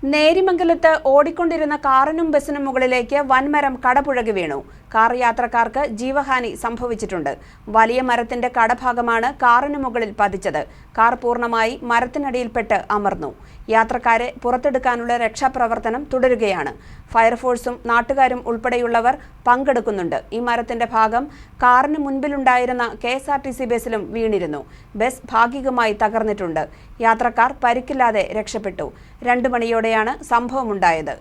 നേരിമംഗലത്ത് ഓടിക്കൊണ്ടിരുന്ന കാറിനും ബസിനും മുകളിലേക്ക് വൻമരം കടപുഴകി വീണു. കാർ യാത്രക്കാർക്ക് ജീവഹാനി സംഭവിച്ചിട്ടുണ്ട്. വലിയ മരത്തിന്റെ കടഭാഗമാണ് കാറിന് മുകളിൽ പതിച്ചത്. കാർ പൂർണ്ണമായി മരത്തിനടിയിൽപ്പെട്ട് അമർന്നു. യാത്രക്കാരെ പുറത്തെടുക്കാനുള്ള രക്ഷാപ്രവർത്തനം തുടരുകയാണ്. ഫയർഫോഴ്സും നാട്ടുകാരും ഉൾപ്പെടെയുള്ളവർ പങ്കെടുക്കുന്നുണ്ട്. ഈ മരത്തിന്റെ ഭാഗം കാറിന് മുൻപിലുണ്ടായിരുന്ന KSRTC ബസിലും വീണിരുന്നു. ബസ് ഭാഗികമായി തകർന്നിട്ടുണ്ട്. യാത്രക്കാർ പരിക്കില്ലാതെ രക്ഷപ്പെട്ടു. 2 മണിയോടെയാണ് സംഭവമുണ്ടായത്.